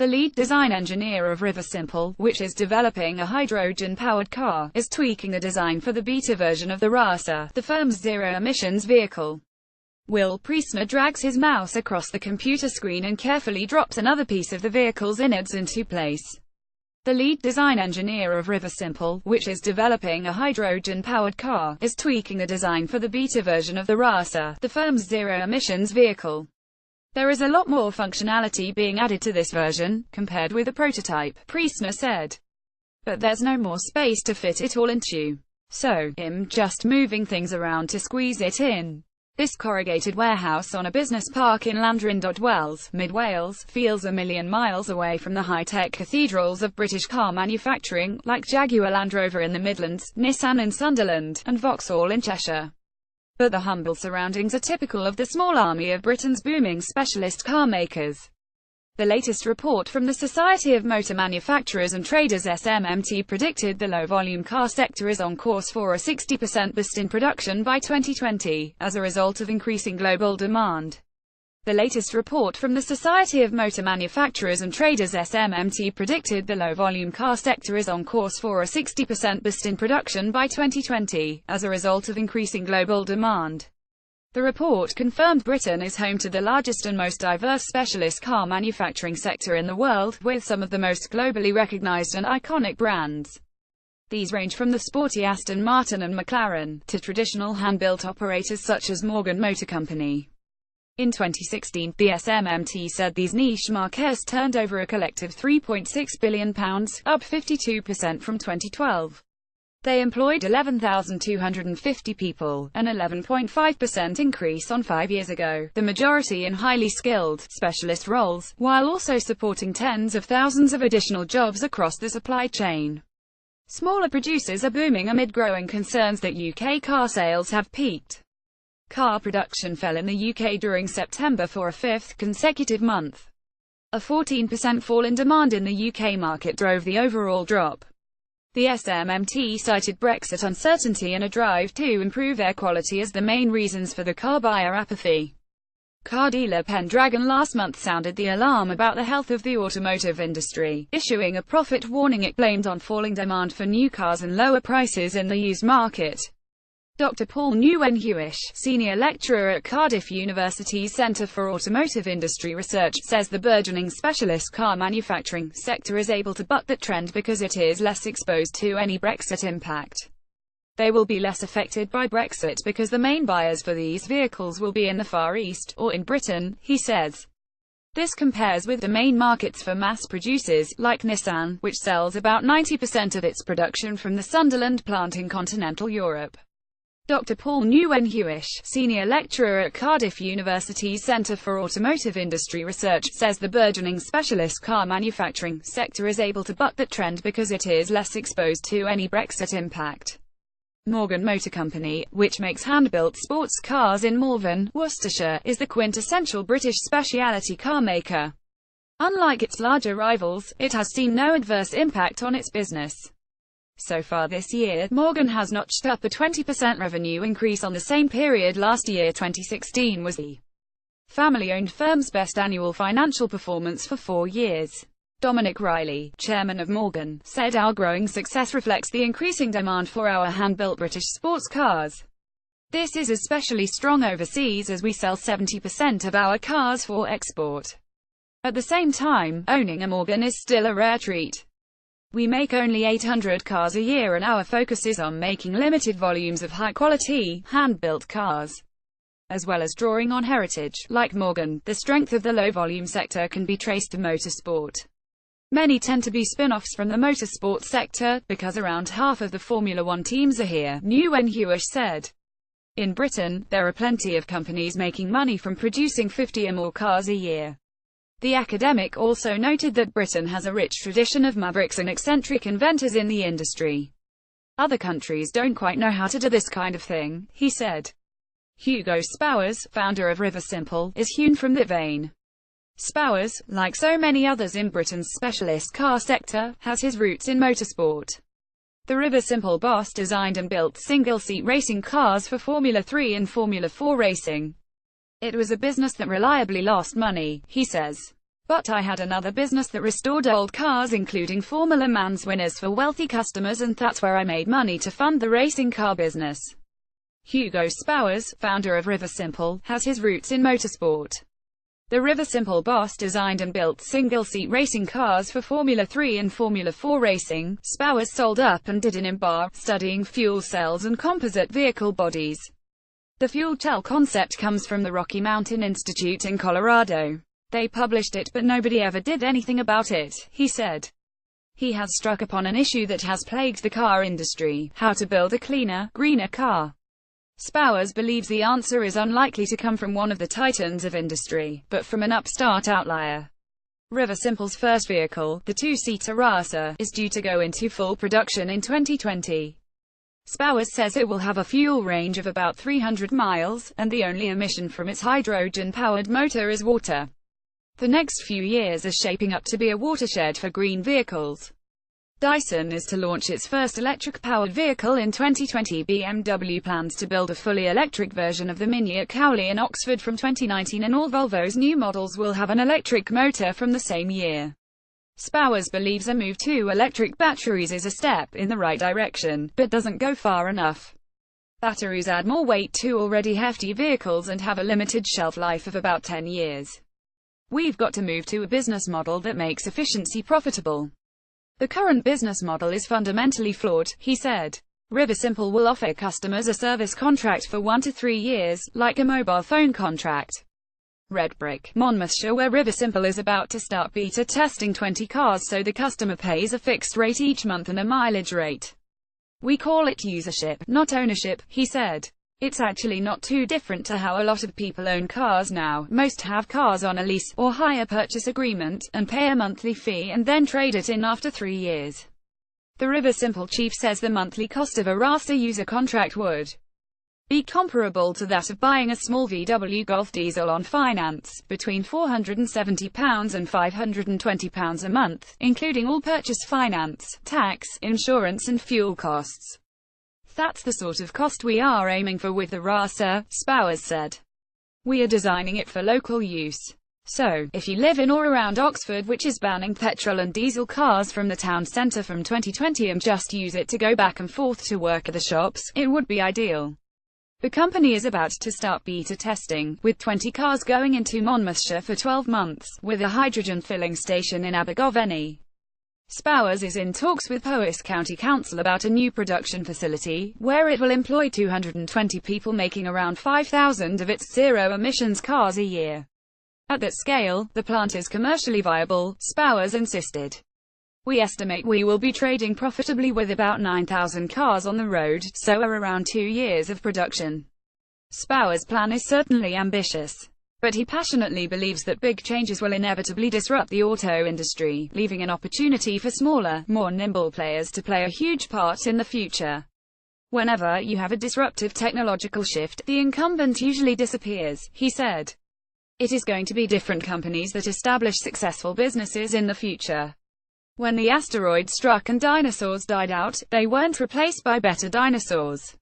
The lead design engineer of Riversimple, which is developing a hydrogen-powered car, is tweaking the design for the beta version of the RASA, the firm's zero-emissions vehicle. Will Priestner drags his mouse across the computer screen and carefully drops another piece of the vehicle's innards into place. The lead design engineer of Riversimple, which is developing a hydrogen-powered car, is tweaking the design for the beta version of the RASA, the firm's zero-emissions vehicle. There is a lot more functionality being added to this version, compared with the prototype, Priestner said. But there's no more space to fit it all into. So, I'm just moving things around to squeeze it in. This corrugated warehouse on a business park in Llandrindod, Mid Wales, feels a million miles away from the high-tech cathedrals of British car manufacturing, like Jaguar Land Rover in the Midlands, Nissan in Sunderland, and Vauxhall in Cheshire. But the humble surroundings are typical of the small army of Britain's booming specialist car makers. The latest report from the Society of Motor Manufacturers and Traders (SMMT) predicted the low-volume car sector is on course for a 60% boost in production by 2020, as a result of increasing global demand. The latest report from the Society of Motor Manufacturers and Traders (SMMT) predicted the low-volume car sector is on course for a 60% boost in production by 2020, as a result of increasing global demand. The report confirmed Britain is home to the largest and most diverse specialist car manufacturing sector in the world, with some of the most globally recognized and iconic brands. These range from the sporty Aston Martin and McLaren, to traditional hand-built operators such as Morgan Motor Company. In 2016, the SMMT said these niche marques turned over a collective £3.6 billion, up 52% from 2012. They employed 11,250 people, an 11.5% increase on 5 years ago, the majority in highly skilled, specialist roles, while also supporting tens of thousands of additional jobs across the supply chain. Smaller producers are booming amid growing concerns that UK car sales have peaked. Car production fell in the UK during September for a fifth consecutive month. A 14% fall in demand in the UK market drove the overall drop. The SMMT cited Brexit uncertainty and a drive to improve air quality as the main reasons for the car buyer apathy. Car dealer Pendragon last month sounded the alarm about the health of the automotive industry, issuing a profit warning it blamed on falling demand for new cars and lower prices in the used market. Dr. Paul Nguyen-Hewish, senior lecturer at Cardiff University's Centre for Automotive Industry Research, says the burgeoning specialist car manufacturing sector is able to buck that trend because it is less exposed to any Brexit impact. They will be less affected by Brexit because the main buyers for these vehicles will be in the Far East, or in Britain, he says. This compares with the main markets for mass producers, like Nissan, which sells about 90% of its production from the Sunderland plant in continental Europe. Dr. Paul Nguyen-Hewish, senior lecturer at Cardiff University's Centre for Automotive Industry Research, says the burgeoning specialist car manufacturing sector is able to buck that trend because it is less exposed to any Brexit impact. Morgan Motor Company, which makes hand-built sports cars in Malvern, Worcestershire, is the quintessential British specialty car maker. Unlike its larger rivals, it has seen no adverse impact on its business. So far this year, Morgan has notched up a 20% revenue increase on the same period last year. 2016 was the family-owned firm's best annual financial performance for 4 years. Dominic Riley, chairman of Morgan, said our growing success reflects the increasing demand for our hand-built British sports cars. This is especially strong overseas as we sell 70% of our cars for export. At the same time, owning a Morgan is still a rare treat. We make only 800 cars a year and our focus is on making limited volumes of high-quality, hand-built cars. As well as drawing on heritage, like Morgan, the strength of the low-volume sector can be traced to motorsport. Many tend to be spin-offs from the motorsport sector, because around half of the Formula One teams are here, Nguyen-Hewish said. In Britain, there are plenty of companies making money from producing 50 or more cars a year. The academic also noted that Britain has a rich tradition of mavericks and eccentric inventors in the industry. Other countries don't quite know how to do this kind of thing, he said. Hugo Spowers, founder of Riversimple, is hewn from that vein. Spowers, like so many others in Britain's specialist car sector, has his roots in motorsport. The Riversimple boss designed and built single-seat racing cars for Formula 3 and Formula 4 racing. It was a business that reliably lost money, he says. But I had another business that restored old cars, including Formula Man's winners, for wealthy customers, and that's where I made money to fund the racing car business. Hugo Spowers, founder of Riversimple, has his roots in motorsport. The Riversimple boss designed and built single-seat racing cars for Formula 3 and Formula 4 racing. Spowers sold up and did an MBA, studying fuel cells and composite vehicle bodies. The fuel cell concept comes from the Rocky Mountain Institute in Colorado. They published it, but nobody ever did anything about it, he said. He has struck upon an issue that has plagued the car industry: how to build a cleaner, greener car. Spowers believes the answer is unlikely to come from one of the titans of industry, but from an upstart outlier. Riversimple's first vehicle, the two-seater Rasa, is due to go into full production in 2020. Spowers says it will have a fuel range of about 300 miles, and the only emission from its hydrogen-powered motor is water. The next few years are shaping up to be a watershed for green vehicles. Dyson is to launch its first electric-powered vehicle in 2020. BMW plans to build a fully electric version of the Mini at Cowley in Oxford from 2019, and all Volvo's new models will have an electric motor from the same year. Spowers believes a move to electric batteries is a step in the right direction, but doesn't go far enough. Batteries add more weight to already hefty vehicles and have a limited shelf life of about 10 years. We've got to move to a business model that makes efficiency profitable. The current business model is fundamentally flawed, he said. Riversimple will offer customers a service contract for 1 to 3 years, like a mobile phone contract. Red Brick, Monmouthshire, where Riversimple is about to start beta testing 20 cars, so the customer pays a fixed rate each month and a mileage rate. We call it usership, not ownership, he said. It's actually not too different to how a lot of people own cars now. Most have cars on a lease, or hire purchase agreement, and pay a monthly fee and then trade it in after 3 years. The Riversimple chief says the monthly cost of a Rasa user contract would be comparable to that of buying a small VW Golf diesel on finance, between £470 and £520 a month, including all purchase finance, tax, insurance and fuel costs. That's the sort of cost we are aiming for with the Rasa, Spowers said. We are designing it for local use. So, if you live in or around Oxford, which is banning petrol and diesel cars from the town centre from 2020 and just use it to go back and forth to work at the shops, it would be ideal. The company is about to start beta testing, with 20 cars going into Monmouthshire for 12 months, with a hydrogen filling station in Abergavenny. Spowers is in talks with Powys County Council about a new production facility, where it will employ 220 people, making around 5,000 of its zero-emissions cars a year. At that scale, the plant is commercially viable, Spowers insisted. We estimate we will be trading profitably with about 9,000 cars on the road, so around 2 years of production. Spowers' plan is certainly ambitious, but he passionately believes that big changes will inevitably disrupt the auto industry, leaving an opportunity for smaller, more nimble players to play a huge part in the future. Whenever you have a disruptive technological shift, the incumbent usually disappears, he said. It is going to be different companies that establish successful businesses in the future. When the asteroid struck and dinosaurs died out, they weren't replaced by better dinosaurs.